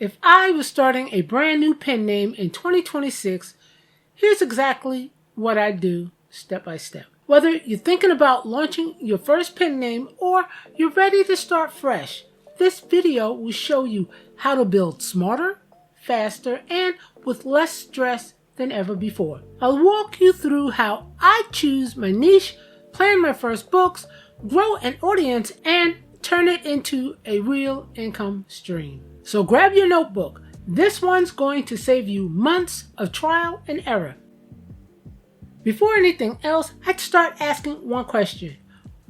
If I was starting a brand new pen name in 2026, here's exactly what I'd do step by step. Whether you're thinking about launching your first pen name or you're ready to start fresh, this video will show you how to build smarter, faster, and with less stress than ever before. I'll walk you through how I choose my niche, plan my first books, grow an audience, and turn it into a real income stream. So grab your notebook. This one's going to save you months of trial and error. Before anything else, I'd start asking one question.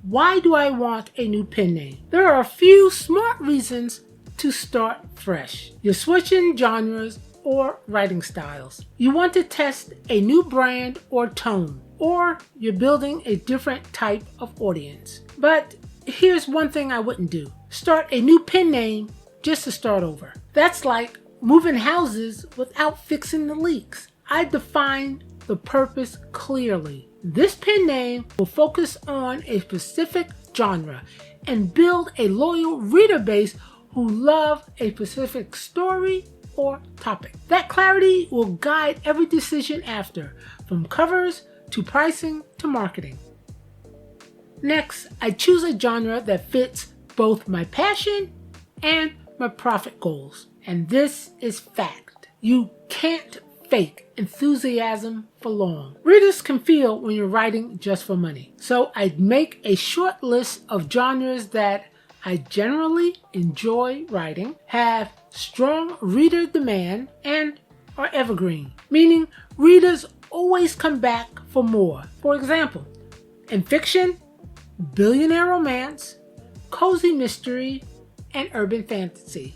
Why do I want a new pen name? There are a few smart reasons to start fresh. You're switching genres or writing styles. You want to test a new brand or tone, or you're building a different type of audience. But here's one thing I wouldn't do. Start a new pen name just to start over. That's like moving houses without fixing the leaks. I define the purpose clearly. This pen name will focus on a specific genre and build a loyal reader base who love a specific story or topic. That clarity will guide every decision after, from covers to pricing to marketing. Next, I choose a genre that fits both my passion and my profit goals. And this is fact. You can't fake enthusiasm for long. Readers can feel when you're writing just for money. So I'd make a short list of genres that I generally enjoy writing, have strong reader demand, and are evergreen, meaning readers always come back for more. For example, in fiction, billionaire romance, cozy mystery, and urban fantasy.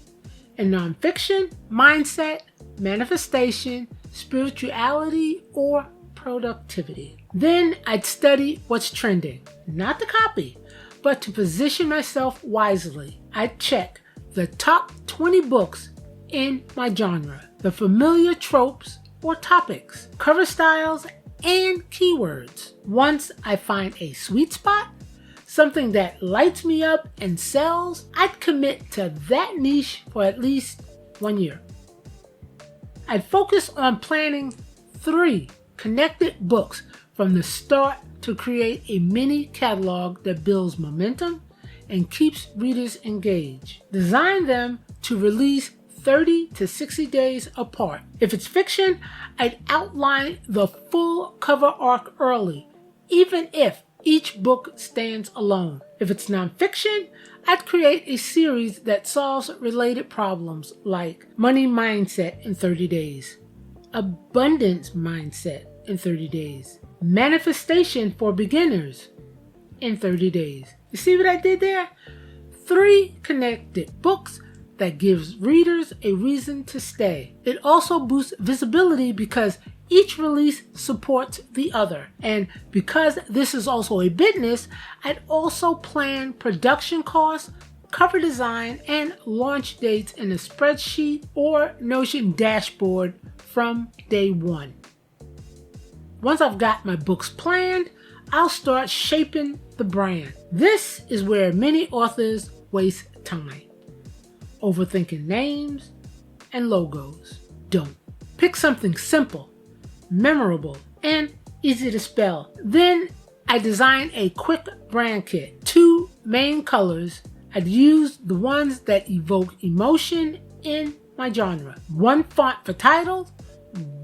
In nonfiction, mindset, manifestation, spirituality, or productivity. Then I'd study what's trending, not to copy, but to position myself wisely. I'd check the top 20 books in my genre, the familiar tropes or topics, cover styles, and keywords. Once I find a sweet spot, something that lights me up and sells, I'd commit to that niche for at least 1 year. I'd focus on planning 3 connected books from the start to create a mini catalog that builds momentum and keeps readers engaged. Design them to release 30 to 60 days apart. If it's fiction, I'd outline the full cover arc early, even if each book stands alone. If it's nonfiction, I'd create a series that solves related problems like money mindset in 30 days, abundance mindset in 30 days, manifestation for beginners in 30 days. You see what I did there? 3 connected books that gives readers a reason to stay. It also boosts visibility because each release supports the other. And because this is also a business, I'd also plan production costs, cover design, and launch dates in a spreadsheet or Notion dashboard from day one. Once I've got my books planned, I'll start shaping the brand. This is where many authors waste time. Overthinking names and logos. Don't. Pick something simple, memorable, and easy to spell. Then I design a quick brand kit. 2 main colors. I'd use the ones that evoke emotion in my genre. 1 font for titles,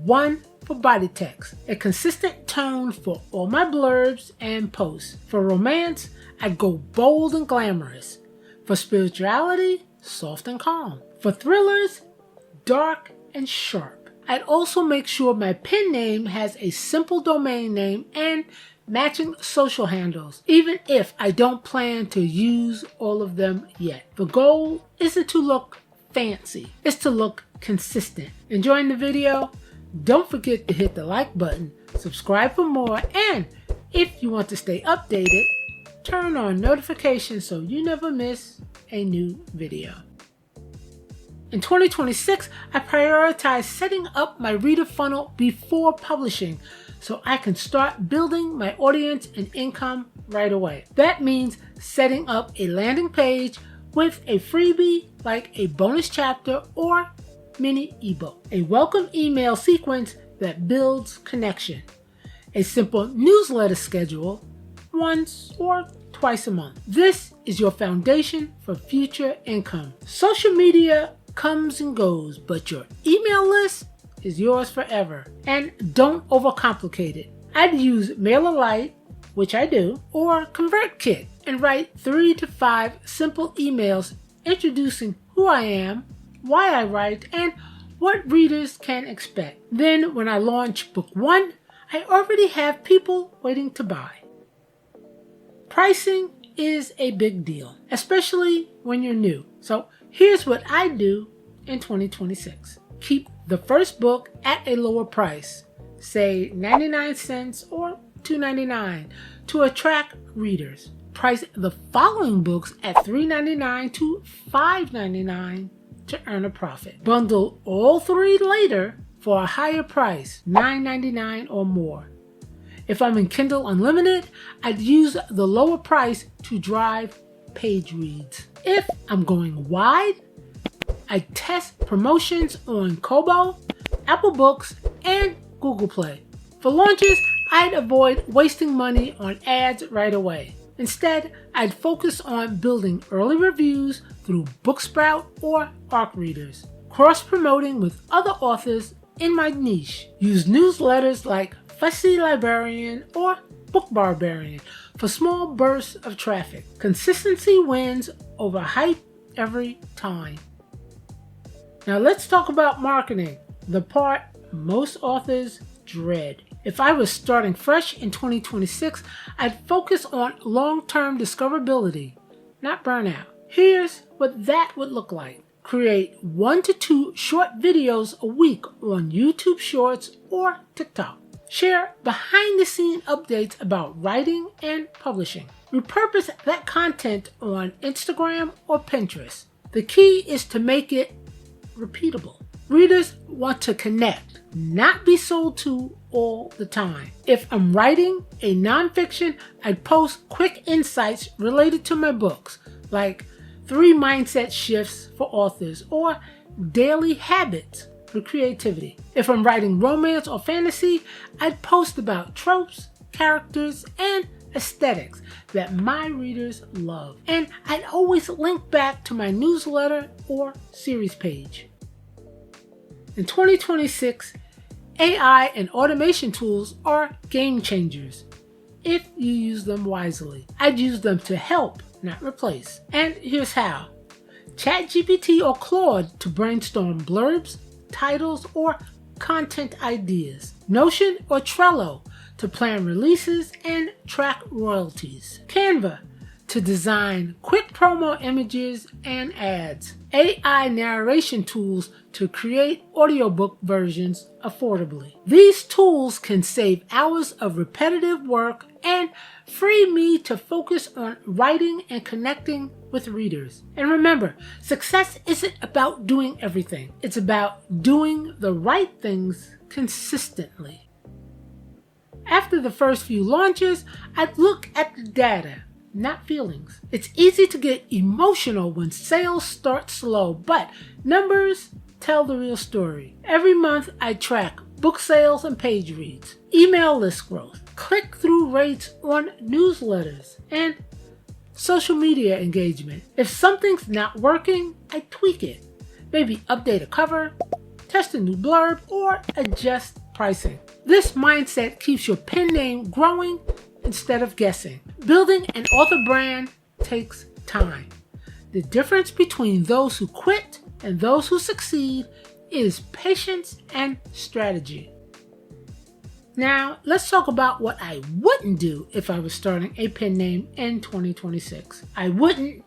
1 for body text. A consistent tone for all my blurbs and posts. For romance, I'd go bold and glamorous. For spirituality, soft and calm. For thrillers, dark and sharp. I'd also make sure my pen name has a simple domain name and matching social handles, even if I don't plan to use all of them yet. The goal isn't to look fancy, it's to look consistent. Enjoying the video? Don't forget to hit the like button, subscribe for more, and if you want to stay updated, turn on notifications so you never miss a new video. In 2026, I prioritize setting up my reader funnel before publishing so I can start building my audience and income right away. That means setting up a landing page with a freebie like a bonus chapter or mini ebook, a welcome email sequence that builds connection, a simple newsletter schedule once or twice a month. This is your foundation for future income. Social media comes and goes, but your email list is yours forever. And don't overcomplicate it. I'd use MailerLite, which I do, or ConvertKit, and write 3 to 5 simple emails introducing who I am, why I write, and what readers can expect. Then when I launch book 1, I already have people waiting to buy. Pricing is a big deal, especially when you're new. So here's what I do in 2026. Keep the first book at a lower price, say 99 cents or $2.99, to attract readers. Price the following books at $3.99 to $5.99 to earn a profit. Bundle all 3 later for a higher price, $9.99 or more. If I'm in Kindle Unlimited, I'd use the lower price to drive page reads. If I'm going wide, I test promotions on Kobo, Apple Books, and Google Play. For launches, I'd avoid wasting money on ads right away. Instead, I'd focus on building early reviews through Booksprout or ARC readers, cross-promoting with other authors in my niche. Use newsletters like Fussy Librarian or Book Barbarian for small bursts of traffic. Consistency wins over hype every time. Now let's talk about marketing, the part most authors dread. If I was starting fresh in 2026, I'd focus on long-term discoverability, not burnout. Here's what that would look like. Create 1 to 2 short videos a week on YouTube Shorts or TikTok. Share behind-the-scenes updates about writing and publishing. Repurpose that content on Instagram or Pinterest. The key is to make it repeatable. Readers want to connect, not be sold to all the time. If I'm writing a nonfiction, I'd post quick insights related to my books, like 3 mindset shifts for authors or daily habits for creativity. If I'm writing romance or fantasy, I'd post about tropes, characters, and aesthetics that my readers love. And I'd always link back to my newsletter or series page. In 2026, AI and automation tools are game changers if you use them wisely. I'd use them to help, not replace. And here's how. ChatGPT or Claude to brainstorm blurbs, titles, or content ideas. Notion or Trello to plan releases and track royalties. Canva to design quick promo images and ads. AI narration tools to create audiobook versions affordably. These tools can save hours of repetitive work and free me to focus on writing and connecting with readers. And remember, success isn't about doing everything. It's about doing the right things consistently. After the first few launches, I'd look at the data, not feelings. It's easy to get emotional when sales start slow, but numbers tell the real story. Every month I track book sales and page reads, email list growth, click-through rates on newsletters, and social media engagement. If something's not working, I tweak it. Maybe update a cover, test a new blurb, or adjust pricing. This mindset keeps your pen name growing instead of guessing. Building an author brand takes time. The difference between those who quit and those who succeed is patience and strategy. Now, let's talk about what I wouldn't do if I was starting a pen name in 2026. I wouldn't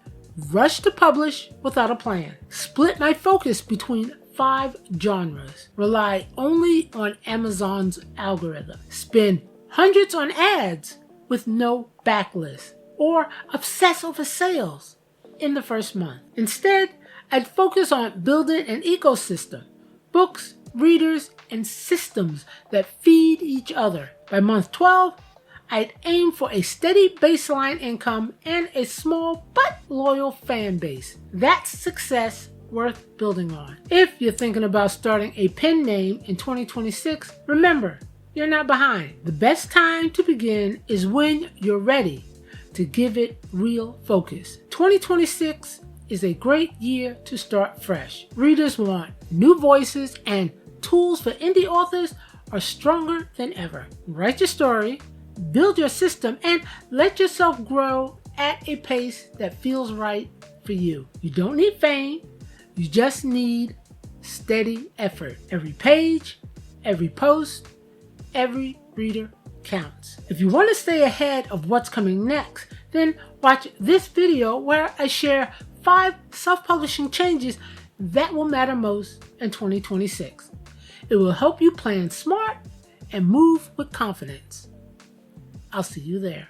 rush to publish without a plan. Split my focus between 5 genres. Rely only on Amazon's algorithm. Spend hundreds on ads with no backlist. Or obsess over sales in the first month. Instead, I'd focus on building an ecosystem. Books, readers, and systems that feed each other. By month 12, I'd aim for a steady baseline income and a small but loyal fan base. That's success worth building on. If you're thinking about starting a pen name in 2026, remember, you're not behind. The best time to begin is when you're ready to give it real focus. 2026 is a great year to start fresh. Readers want new voices, and tools for indie authors are stronger than ever. Write your story, build your system, and let yourself grow at a pace that feels right for you. You don't need fame, you just need steady effort. Every page, every post, every reader counts. If you want to stay ahead of what's coming next, then watch this video where I share 5 self-publishing changes that will matter most in 2026. It will help you plan smart and move with confidence. I'll see you there.